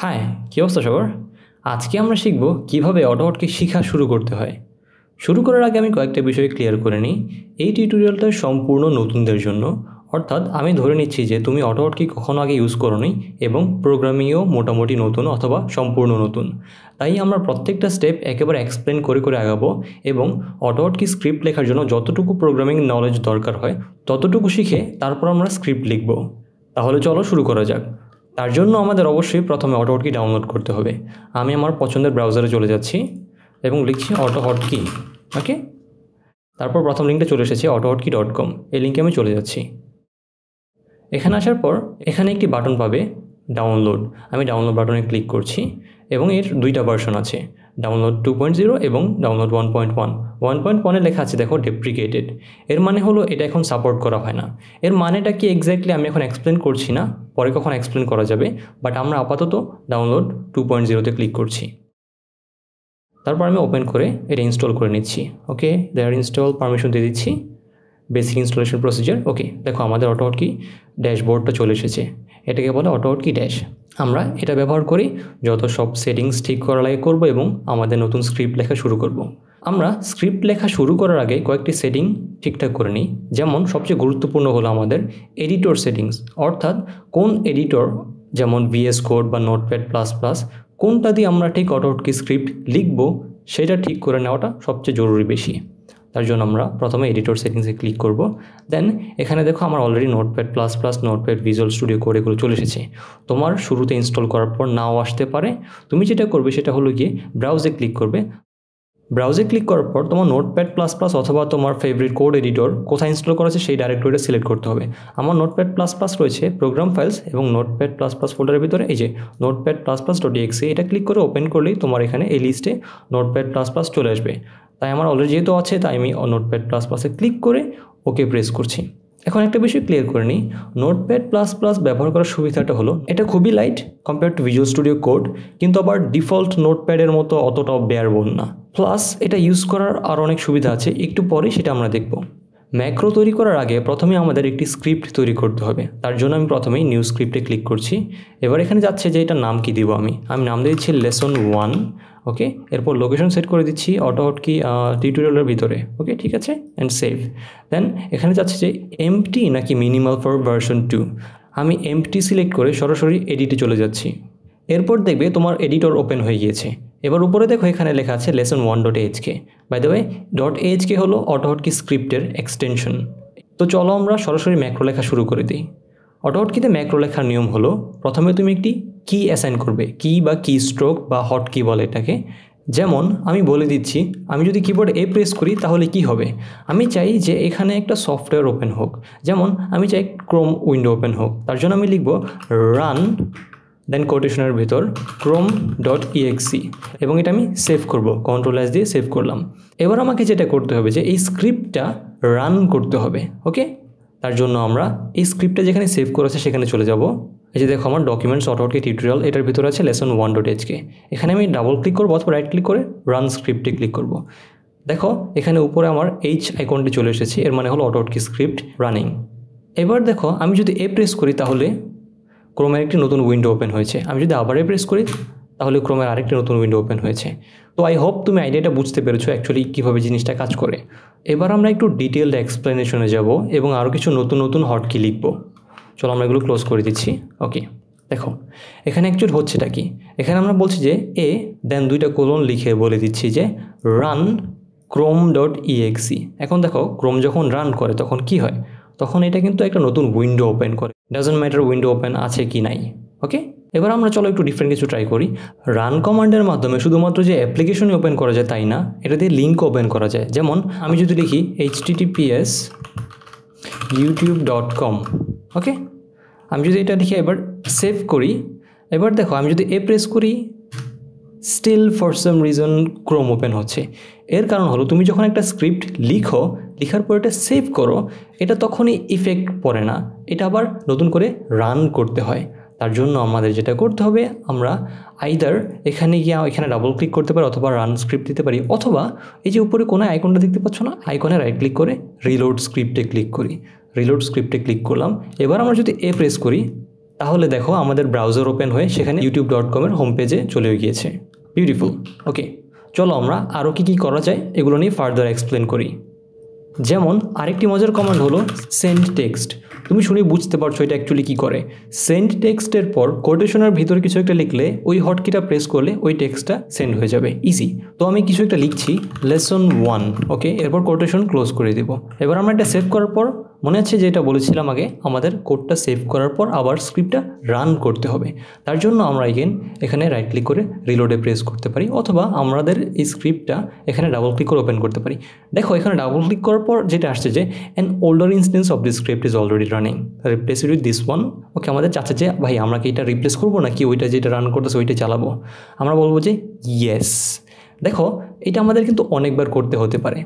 High, কী অবস্থা সবার? আজকে আমরা শিখব কিভাবে অটোহটকি শেখা শুরু করতে হয়। শুরু করার আগে আমি কয়েকটা বিষয় ক্লিয়ার করে নিই। এই টিউটোরিয়ালটা সম্পূর্ণ নতুনদের জন্য, অর্থাৎ আমি ধরে নিচ্ছি যে তুমি অটোহটকি কখনো আগে ইউজ করোনি এবং প্রোগ্রামিংও মোটামুটি নতুন অথবা সম্পূর্ণ নতুন। তাই আমরা প্রত্যেকটা স্টেপ একেবারে এক্সপ্লেন করে করে আগাবো এবং অটোহটকি স্ক্রিপ্ট লেখার জন্য যতটুকু প্রোগ্রামিং নলেজ দরকার হয় ততটুকু শিখে তারপর আমরা স্ক্রিপ্ট লিখব। তাহলে চলো শুরু করা যাক। তার জন্য আমাদের অবশ্যই প্রথমে অটোহটকি ডাউনলোড করতে হবে। আমি আমার পছন্দের ব্রাউজারে চলে যাচ্ছি এবং লিখছি অটোহটকি। ওকে, তারপর প্রথম লিঙ্কটা চলে এসেছে autohotki.com। এই লিঙ্কে আমি চলে যাচ্ছি। এখানে আসার পর এখানে একটি বাটন পাবে ডাউনলোড। আমি ডাউনলোড বাটনে ক্লিক করছি এবং এর দুইটা ভার্সন আছে, ডাউনলোড 2.0 এবং ডাউনলোড 1.1। 1.1-এ লেখা আছে দেখো ডেপ্রিকেটেড। এর মানে হলো এটা এখন সাপোর্ট করা হয় না। এর মানেটা কি এক্স্যাক্টলি আমি এখন এক্সপ্লেন করছি না, পরে কখন এক্সপ্লেন করা যাবে, বাট আমরা আপাতত ডাউনলোড 2.0-তে ক্লিক করছি। তারপর আমি ওপেন করে এটা ইনস্টল করে নিচ্ছি। ওকে, দেয়ার ইনস্টল পারমিশন দিয়ে দিচ্ছি, বেসিক ইনস্টলেশন প্রসিজার। ওকে, দেখো আমাদের অটোহটকি ড্যাশবোর্ডটা চলে এসেছে। এটাকে বলে অটোহটকি ড্যাশ। আমরা এটা ব্যবহার করি যত সব সেটিংস ঠিক করা লাগে করবো এবং আমাদের নতুন স্ক্রিপ্ট লেখা শুরু করব। আমরা স্ক্রিপ্ট লেখা শুরু করার আগে কয়েকটি সেটিং ঠিকঠাক করে নিই। যেমন সবচেয়ে গুরুত্বপূর্ণ হলো আমাদের এডিটর সেটিংস, অর্থাৎ কোন এডিটর, যেমন VS কোড বা নোটপ্যাড++, কোনটা দিয়ে আমরা ঠিক অটোহটকি স্ক্রিপ্ট লিখব সেটা ঠিক করে নেওয়াটা সবচেয়ে জরুরি বেশি। তার জন্য আমরা প্রথমে এডিটর সেটিংসে ক্লিক করব। দেন এখানে দেখো আমার already notepad++, notepad, visual studio code এগুলো চলে এসেছে। তোমার শুরুতে ইনস্টল করার পর নাও আসতে পারে। তুমি যেটা করবে সেটা হলো গিয়ে ব্রাউজে ক্লিক করবে। ব্রাউজে ক্লিক করার পর তোমার নোটপ্যাড++ অথবা তোমার ফেভারিট কোড এডিটর কোথায় ইনস্টল করা আছে সেই ডাইরেক্টরিটা সিলেক্ট করতে হবে। আমার নোটপ্যাড++ রয়েছে প্রোগ্রাম ফাইলস এবং নোটপ্যাড++ ফোল্ডারের ভিতরে এই যে নোটপ্যাড++.exe, এটা ক্লিক করে ওপেন করলেই তোমার এখানে এই লিস্টে নোটপ্যাড++ চলে আসবে। তাই আমার অলরেডি যেহেতু আছে তাই আমি নোটপ্যাড++-এ ক্লিক করে ওকে প্রেস করছি। এখন একটা বিষয় ক্লিয়ার করে নিই, নোটপ্যাড++ ব্যবহার করার সুবিধাটা হলো এটা খুবই light compare to visual studio code, কিন্তু আবার ডিফল্ট নোটপ্যাডের মতো অতটাও বেয়ারবোন না। প্লাস এটা ইউজ করার আর অনেক সুবিধা আছে, একটু পরে সেটা আমরা দেখব। ম্যাক্রো তৈরি করার আগে প্রথমে আমাদের একটি স্ক্রিপ্ট তৈরি করতে হবে। তার জন্য আমি প্রথমেই নিউ স্ক্রিপ্টে ক্লিক করছি। এবার এখানে যাচ্ছে যে এটার নাম কি দিব, আমি নাম দিয়ে দিচ্ছি লেসন 1। ওকে, এরপর লোকেশন সেট করে দিচ্ছি অটোহটকি টিউটোরিয়ালের ভিতরে। ওকে, ঠিক আছে, অ্যান্ড সেভ। দেন এখানে যাচ্ছে যে এমটি নাকি মিনিমাল ফর ভার্সন 2। আমি এমটি সিলেক্ট করে সরাসরি এডিটে চলে যাচ্ছি। এরপর দেখবে তোমার এডিটর ওপেন হয়ে গিয়েছে। এবার উপরে দেখো এখানে লেখা আছে lesson1.ahk। By the way .ahk হলো অটোহটকি স্ক্রিপ্টের এক্সটেনশন। তো চলো আমরা সরাসরি ম্যাক্রো লেখা শুরু করে দিই। অটোহটকিতে ম্যাক্রো লেখার নিয়ম হলো প্রথমে তুমি একটি কি অ্যাসাইন করবে, কি বা কি স্ট্রোক বা হট কি বলে এটাকে। যেমন আমি বলে দিচ্ছি, আমি যদি কিবোর্ড এ প্রেস করি তাহলে কি হবে, আমি চাই যে এখানে একটা সফটওয়্যার ওপেন হোক, যেমন আমি চাই ক্রোম উইন্ডো ওপেন হোক। তার জন্য আমি লিখব রান, দেন কোটেশনের ভিতর chrome.exe এবং এটা আমি সেভ করব, Ctrl+S দিয়ে সেভ করলাম। এবার আমাকে যেটা করতে হবে যে এই স্ক্রিপ্টটা রান করতে হবে। ওকে, তার জন্য আমরা এই স্ক্রিপ্টটা যেখানে সেভ করেছে সেখানে চলে যাব। এই যে দেখো আমার ডকুমেন্টস অটোহটকি টিউটোরিয়াল, এটার ভিতরে আছে lesson1.hk। এখানে আমি ডাবল ক্লিক করবো অথবা রাইট ক্লিক করে রান স্ক্রিপ্টে ক্লিক করব। দেখো এখানে উপরে আমার এইচ আইকনটি চলে এসেছে, এর মানে হলো অটোহটকি স্ক্রিপ্ট রানিং। এবার দেখো আমি যদি এ প্রেস করি তাহলে ক্রোমের একটি নতুন উইন্ডো ওপেন হয়েছে। আমি যদি আবার প্রেস করি তাহলে ক্রোমের আরেকটি নতুন উইন্ডো ওপেন হয়েছে। তো আই হোপ তুমি আইডিয়াটা বুঝতে পেরেছো অ্যাকচুয়ালি কীভাবে জিনিসটা কাজ করে। এবার আমরা একটু ডিটেলড এক্সপ্লেনেশনে যাব এবং আরও কিছু নতুন নতুন হটকি লিখব। চলো আমরা এগুলো ক্লোজ করে দিচ্ছি। ওকে, দেখো এখানে অ্যাকচুয়ালি হচ্ছেটা কি, এখানে আমরা বলছি যে এ দেন দুইটা কোলন লিখে বলে দিচ্ছি যে রান chrome.exe। এখন দেখো ক্রোম যখন রান করে তখন কি হয়, তখন এটা কিন্তু একটা নতুন উইন্ডো ওপেন করে, ডাজন্ট ম্যাটার উইন্ডো ওপেন আছে কি নাই। ওকে, এবার আমরা চলো একটু ডিফারেন্ট কিছু ট্রাই করি। রান কমান্ডের মাধ্যমে শুধুমাত্র যে অ্যাপ্লিকেশনই ওপেন করা যায় তাই না, এটা দিয়ে লিঙ্ক ওপেন করা যায়। যেমন আমি যদি লিখি https://youtube.com। ওকে, আমি যদি এটা লিখে এবার সেভ করি, এবার দেখো আমি যদি এ প্রেস করি still for some reason Chrome open হচ্ছে। এর কারণ হলো তুমি যখন একটা স্ক্রিপ্ট লেখার পর এটা সেভ করো, এটা তখনই ইফেক্ট পড়ে না, এটা আবার নতুন করে রান করতে হয়। তার জন্য আমাদের যেটা করতে হবে, আমরা আইদার এখানে গিয়ে এখানে ডাবল ক্লিক করতে পারি অথবা রান স্ক্রিপ্ট দিতে পারি, অথবা এই যে উপরে কোনো আইকনটা দেখতে পাচ্ছ না, আইকনে রাইট ক্লিক করে রিলোড স্ক্রিপ্টে ক্লিক করি। রিলোড স্ক্রিপ্টে ক্লিক করলাম। এবার আমরা যদি এ প্রেস করি তাহলে দেখো আমাদের ব্রাউজার ওপেন হয়ে সেখানে youtube.com এর হোম পেজে চলে গিয়েছে। বিউটিফুল। ওকে, চলো আমরা আরও কী করা যায় এগুলো নিয়ে ফার্দার এক্সপ্লেন করি। যেমন আরেকটি মজার কমান্ড হলো সেন্ড টেক্সট। তুমি শুনে বুঝতে পারছো এটা অ্যাকচুয়ালি কী করে। সেন্ড টেক্সটের পর কোটেশনের ভিতরে কিছু একটা লিখলে ওই হটকিটা প্রেস করলে ওই টেক্সটটা সেন্ড হয়ে যাবে, ইজি। তো আমি কিছু একটা লিখছি লেসন 1, ওকে, এরপর কোটেশন ক্লোজ করে দেব। এবার আমরা এটা সেভ করার পর মনে আছে যেটা বলেছিলাম আগে, আমাদের কোডটা সেভ করার পর আবার স্ক্রিপ্টটা রান করতে হবে। তার জন্য আমরা এখানে রাইট ক্লিক করে রিলোডে প্রেস করতে পারি, অথবা আমাদের এই স্ক্রিপ্টটা এখানে ডাবল ক্লিক করে ওপেন করতে পারি। দেখো এখানে ডাবল ক্লিক করার পর যেটা আসছে যে an older instance of this script is already running, replace it with this one. Okay, আমাদের চাচ্ছে যে ভাই আমরা কি এটা রিপ্লেস করবো নাকি ওইটা যেটা রান করতেছে ওইটা চালাবো। আমরা বলবো যে ইয়েস। দেখো এটা আমাদের কিন্তু অনেকবার করতে হতে পারে,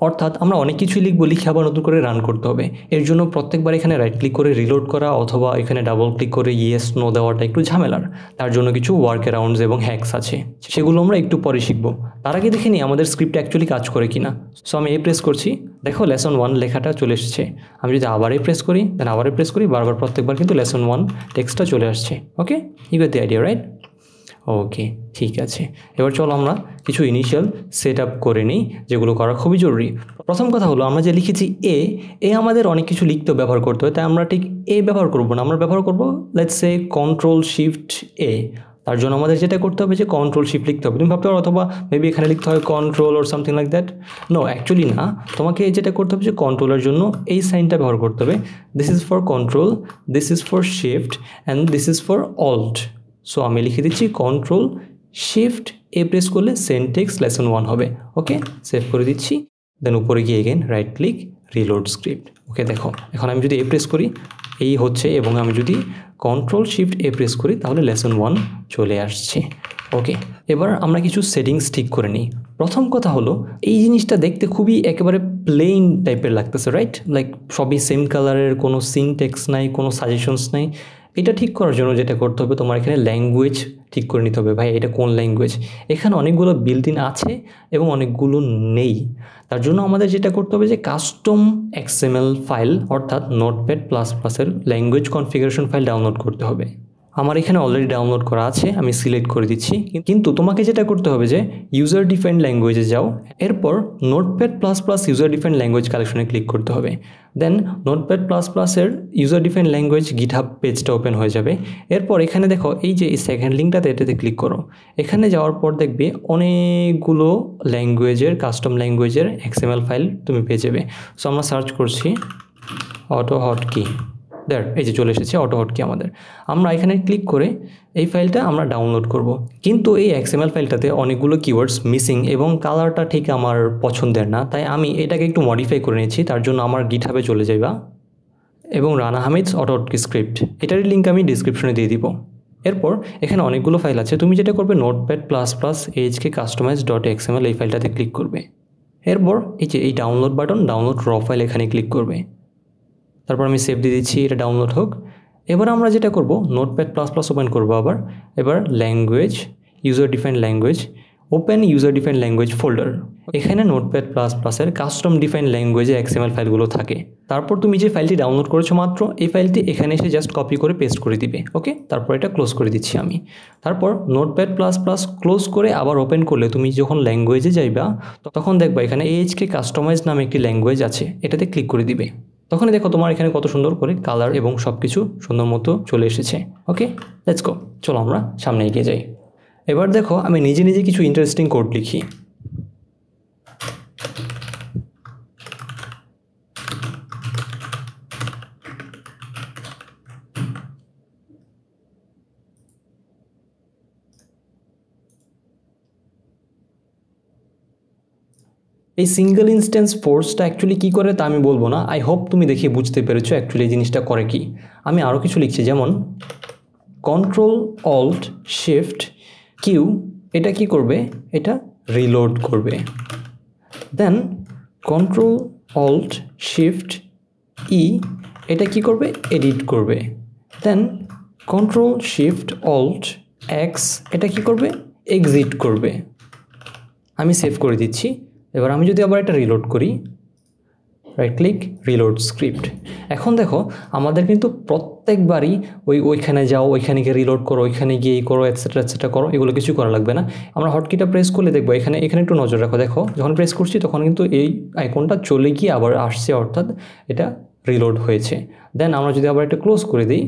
অর্থাৎ আমরা অনেক কিছুই লিখবো, লিখে আবার নতুন করে রান করতে হবে। এর জন্য প্রত্যেকবার এখানে রাইট ক্লিক করে রিলোড করা অথবা এখানে ডাবল ক্লিক করে ইয়েস নো দেওয়াটা একটু ঝামেলার। তার জন্য কিছু ওয়ার্ক অ্যারাউন্ডস এবং হ্যাকস আছে, সেগুলো আমরা একটু পরে শিখবো। তার আগে দেখে নিই আমাদের স্ক্রিপ্ট অ্যাকচুয়ালি কাজ করে কিনা। সো আমি প্রেস করছি, দেখো লেসন 1 লেখাটা চলে এসেছে। আমি যদি আবারই প্রেস করি দেন আবারই প্রেস করি, বারবার প্রত্যেকবার কিন্তু লেসন 1 টেক্সটটা চলে আসছে। Okay, you get the idea, right? Okay, ঠিক আছে। এবার চলো আমরা কিছু ইনিশিয়াল সেট আপ করে নিই, যেগুলো করা খুবই জরুরি। প্রথম কথা হলো আমরা যে লিখেছি এ আমাদের অনেক কিছু লিখতেও ব্যবহার করতে হয়, তাই আমরা ঠিক ব্যবহার করবো না, আমরা ব্যবহার করবো লেটস সে Ctrl+Shift+A। তার জন্য আমাদের যেটা করতে হবে যে Ctrl+Shift লিখতে হবে। তুমি ভাবতে পারো অথবা মেবি এখানে লিখতে হয় control or something like that. No, actually না, তোমাকে যেটা করতে হবে যে কন্ট্রোলের জন্য এই সাইনটা ব্যবহার করতে হবে। This is for control, this is for shift and this is for alt. So আমি লিখে দিচ্ছি Ctrl+Shift+A প্রেস করলে সেন্ড টেক্সট লেসন 1 হবে। ওকে, সেভ করে দিচ্ছি। দেন উপরে গিয়ে again right click reload script. Okay, দেখো এখন আমি যদি প্রেস করি এই হচ্ছে, এবং আমি যদি Ctrl+Shift+A প্রেস করি তাহলে লেসন 1 চলে আসছে। ওকে, এবার আমরা কিছু সেটিংস ঠিক করে নিই। প্রথম কথা হলো এই জিনিসটা দেখতে খুবই একেবারে প্লেন টাইপের লাগতেছে, রাইট? লাইক সবই সেম কালারের, কোনো সিনটেক্স নাই, কোনো সাজেশনস নাই। এটা ঠিক করার জন্য যেটা করতে হবে তোমার এখানে ল্যাঙ্গুয়েজ ঠিক করে নিতে হবে। ভাই এটা কোন ল্যাঙ্গুয়েজ? এখানে অনেকগুলো বিল্ট ইন আছে এবং অনেকগুলো নেই। তার জন্য আমাদের যেটা করতে হবে যে কাস্টম XML ফাইল অর্থাৎ নোটপ্যাড++এর ল্যাঙ্গুয়েজ কনফিগারেশন ফাইল ডাউনলোড করতে হবে। আমার এখানে অলরেডি ডাউনলোড করা আছে, আমি সিলেক্ট করে দিচ্ছি। কিন্তু তোমাকে যেটা করতে হবে যে ইউজার ডিফাইন্ড ল্যাঙ্গুয়েজে যাও, এরপর নোটপ্যাড++ ইউজার ডিফাইন্ড ল্যাঙ্গুয়েজ কালেকশনে ক্লিক করতে হবে। দেন নোটপ্যাড++এর ইউজার ডিফাইন্ড ল্যাঙ্গুয়েজ গিটহাব পেজটা ওপেন হয়ে যাবে। এরপর এখানে দেখো এই যে সেকেন্ড লিঙ্কটাতে, এটাতে ক্লিক করো। এখানে যাওয়ার পর দেখবে অনেকগুলো ল্যাঙ্গুয়েজের, কাস্টম ল্যাঙ্গুয়েজের XML ফাইল তুমি পেয়ে যাবে। সো আমরা সার্চ করছি অটোহটকি, এই যে চলে এসেছে অটোহটকি আমাদের। আমরা এখানে ক্লিক করে এই ফাইলটা আমরা ডাউনলোড করব। কিন্তু এই XML ফাইলটাতে অনেকগুলো কিওয়ার্ডস মিসিং এবং কালারটা ঠিক আমার পছন্দের না, তাই আমি এটাকে একটু মডিফাই করে নিয়েছি। তার জন্য আমার গিটহাবে চলে যাইবা এবং রানা হামিদস অটোহটকি স্ক্রিপ্ট, এটারই লিঙ্ক আমি ডিসক্রিপশনে দিয়ে দিব। এরপর এখানে অনেকগুলো ফাইল আছে, তুমি যেটা করবে নোটপ্যাড++AHK customize.xml এই ফাইলটাতে ক্লিক করবে। এরপর এই যে এই ডাউনলোড বাটন, ডাউনলোড র ফাইল এখানে ক্লিক করবে। তারপর আমি সেভ দিয়ে দিচ্ছি, এটা ডাউনলোড হোক। এবার আমরা যেটা করব নোটপ্যাড++ ওপেন করবো আবার। এবার language, user defined language, open user defined language folder. এখানে নোটপ্যাড++এর কাস্টম ডিফাইন্ড ল্যাঙ্গুয়েজে XML ফাইলগুলো থাকে। তারপর তুমি যে ফাইলটি ডাউনলোড করেছো মাত্র, এই ফাইলটি এখানে এসে জাস্ট কপি করে পেস্ট করে দিবে। ওকে, তারপর এটা ক্লোজ করে দিচ্ছি আমি। তারপর নোটপ্যাড++ ক্লোজ করে আবার ওপেন করলে তুমি যখন ল্যাঙ্গুয়েজে যাইবা তখন দেখবা এখানে AHK কাস্টমাইজ নামে একটি ল্যাঙ্গুয়েজ আছে, এটাতে ক্লিক করে দিবে। তখনই দেখো তোমার এখানে কত সুন্দর করে কালার এবং সব কিছু সুন্দর মতো চলে এসেছে। ওকে, লেটস গো, চলো আমরা সামনে এগিয়ে যাই। এবার দেখো আমি নিজে নিজে কিছু ইন্টারেস্টিং কোড লিখি। এই সিঙ্গেল ইনস্ট্যান্স ফোর্সটা অ্যাকচুয়ালি কী করে তা আমি বলবো না, আই হোপ তুমি দেখে বুঝতে পেরেছো অ্যাকচুয়ালি এই জিনিসটা করে কি। আমি আরও কিছু লিখছি, যেমন Ctrl+Alt+Shift+Q, এটা কি করবে? এটা রিলোড করবে। দেন Ctrl+Alt+Shift+E, এটা কি করবে? এডিট করবে। দেন Ctrl+Shift+Alt+X, এটা কি করবে? এক্সিট করবে। আমি সেভ করে দিচ্ছি। এবার আমি যদি আবার এটা রিলোড করি, রাইট ক্লিক রিলোড স্ক্রিপ্ট। এখন দেখো আমাদের কিন্তু প্রত্যেকবারই ওইখানে যাও, ওইখানে গিয়ে রিলোড করো, ওইখানে গিয়ে এই করো, এটসেট্রা করো, এগুলো কিছু করা লাগবে না। আমরা হটকিটা প্রেস করলে দেখবো এখানে একটু নজর রাখো, দেখো যখন প্রেস করছি তখন কিন্তু এই আইকনটা চলে গিয়ে আবার আসছে, অর্থাৎ এটা রিলোড হয়েছে। দেন আমরা যদি আবার একটা ক্লোজ করে দিই,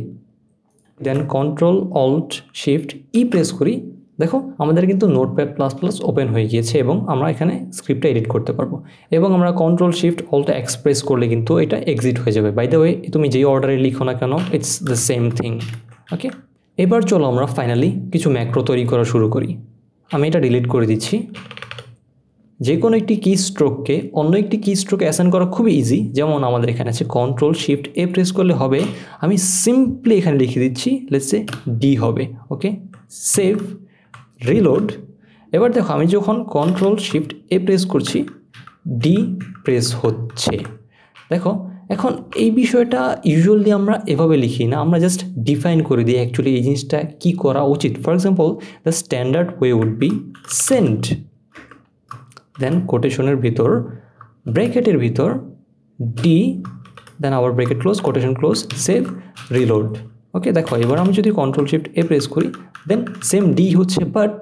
then control alt shift E press করি, দেখো আমাদের কিন্তু নোটপ্যাড প্লাস প্লাস ওপেন হয়ে গিয়েছে এবং আমরা এখানে স্ক্রিপ্টটা এডিট করতে পারবো। এবং আমরা control shift alt X press করলে কিন্তু এটা এক্সিট হয়ে যাবে। বাই দ্য ওয়ে তুমি যেই অর্ডারে লিখো না কেন, ইটস দ্য সেম থিং। ওকে, এবার চলো আমরা ফাইনালি কিছু ম্যাক্রো তৈরি করা শুরু করি। আমি এটা ডিলিট করে দিচ্ছি। যে কোনো একটি কি স্ট্রোককে অন্য একটি কি স্ট্রোকে অ্যাসাইন করা খুবই ইজি। যেমন আমাদের এখানে আছে কন্ট্রোল শিফট এ প্রেস করলে হবে, আমি সিম্পলি এখানে লিখে দিচ্ছি লেটস সে ডি হবে। ওকে, সেভ রিলোড। এবার দেখো আমি যখন কন্ট্রোল শিফট এ প্রেস করছি ডি প্রেস হচ্ছে। দেখো এখন এই বিষয়টা ইউজুয়ালি আমরা এভাবে লিখি না, আমরা জাস্ট ডিফাইন করে দিই অ্যাকচুয়ালি এই জিনিসটা কী করা উচিত। For example the standard way would be send, then কোটেশনের ভিতর ব্র্যাকেটের ভিতর ডি, দেন আবার bracket close, quotation close, save reload. Okay, দেখো এবার আমি যদি কন্ট্রোল শিফট এ প্রেস করি দেন সেম ডি হচ্ছে, বাট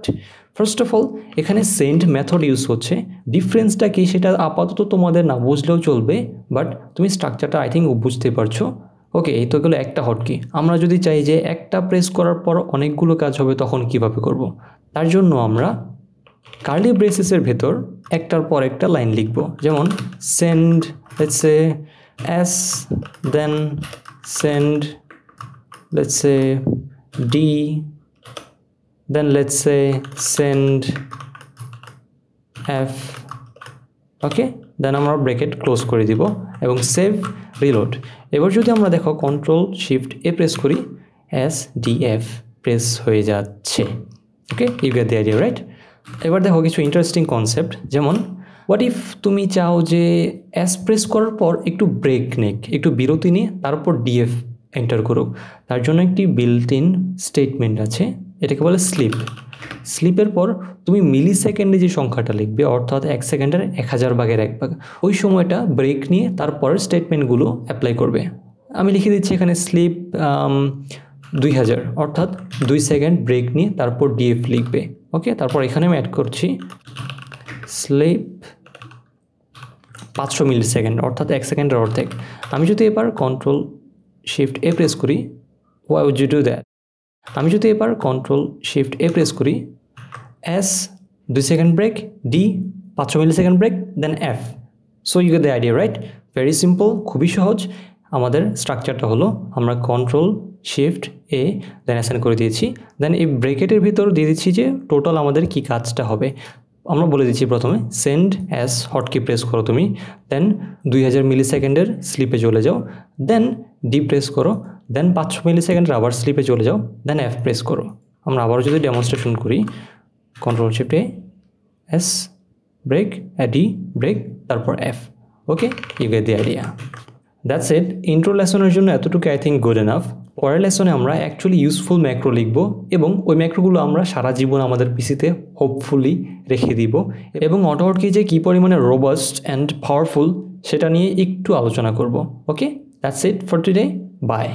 ফার্স্ট অফ অল এখানে সেন্ড মেথড ইউজ হচ্ছে। ডিফারেন্সটা কি সেটা আপাতত তোমাদের না বুঝলেও চলবে, বাট তুমি স্ট্রাকচারটা আই থিঙ্ক বুঝতে পারছো। ওকে, এই তো গেলো একটা হটকি। আমরা যদি চাই যে একটা প্রেস করার পর অনেকগুলো কাজ হবে তখন কিভাবে করব, তার জন্য আমরা কার্লি ব্রেসেসের ভেতর একটার পর একটা লাইন লিখব। যেমন send let's say S, then send let's say D, then let's say send F. Okay, then আমরা ব্র্যাকেট ক্লোজ করে দিব এবং সেভ রিলোড। এবার যদি আমরা দেখো কন্ট্রোল শিফট এ প্রেস করি, এস ডি এফ প্রেস হয়ে যাচ্ছে। Okay, you get the idea right. এবার দেখো কিছু ইন্টারেস্টিং কনসেপ্ট, যেমন হোয়াট ইফ তুমি চাও যে এস প্রেস করার পর একটু ব্রেক নেক, একটু বিরতি নিয়ে তারপর ডিএফ এন্টার করুক। তার জন্য একটি বিল্ট ইন স্টেটমেন্ট আছে, এটাকে বলে স্লিপ। স্লিপের পর তুমি মিলি সেকেন্ডে যে সংখ্যাটা লিখবে, অর্থাৎ 1 সেকেন্ডের 1000 ভাগের 1 ভাগ, ওই সময়টা ব্রেক নিয়ে তারপর স্টেটমেন্টগুলো অ্যাপ্লাই করবে। আমি লিখে দিচ্ছি এখানে স্লিপ 2000, অর্থাৎ 2 সেকেন্ড ব্রেক নিয়ে তারপর ডিএফ লিখবে। ওকে, তারপর এখানে আমি অ্যাড করছি স্লিপ 500 মিলি সেকেন্ড, অর্থাৎ 1 সেকেন্ডের অর্ধেক। আমি যদি এবার কন্ট্রোল শিফট এ প্রেস করি, why would you do that? আমি যদি এবার কন্ট্রোল শিফট এ প্রেস করি, S 2 second break, D 500 millisecond break, then F. So you get the idea right? Very simple, খুবই সহজ। আমাদের স্ট্রাকচারটা হলো আমরা control shift A then assign করে দিয়েছি, দেন এই ব্রেকেটের ভিতর দিয়ে দিচ্ছি যে টোটাল আমাদের কি কাজটা হবে। আমরা বলে দিচ্ছি প্রথমে সেন্ড অ্যাস হটকি প্রেস করো তুমি, দেন 2000 মিলি সেকেন্ডের স্লিপে চলে যাও, দেন ডি প্রেস করো, দেন 500 মিলি সেকেন্ডের আবার স্লিপে চলে যাও, দেন এফ প্রেস করো। আমরা আবারও যদি ডেমনস্ট্রেশন করি, control shift A, S break, D break, তারপর F. Okay, you get the idea. That's it. Intro লেসনের জন্য এতটুকু আই থিঙ্ক গুড এনাফ। পরের লেসনে আমরা অ্যাকচুয়ালি ইউজফুল ম্যাক্রো লিখব এবং ওই ম্যাক্রোগুলো আমরা সারা জীবন আমাদের পিসিতে হোপফুলি রেখে দিব এবং অটোহটকি যে কী পরিমাণে রোবাস্ট অ্যান্ড পাওয়ারফুল সেটা নিয়ে একটু আলোচনা করব। Okay, that's it for today, by.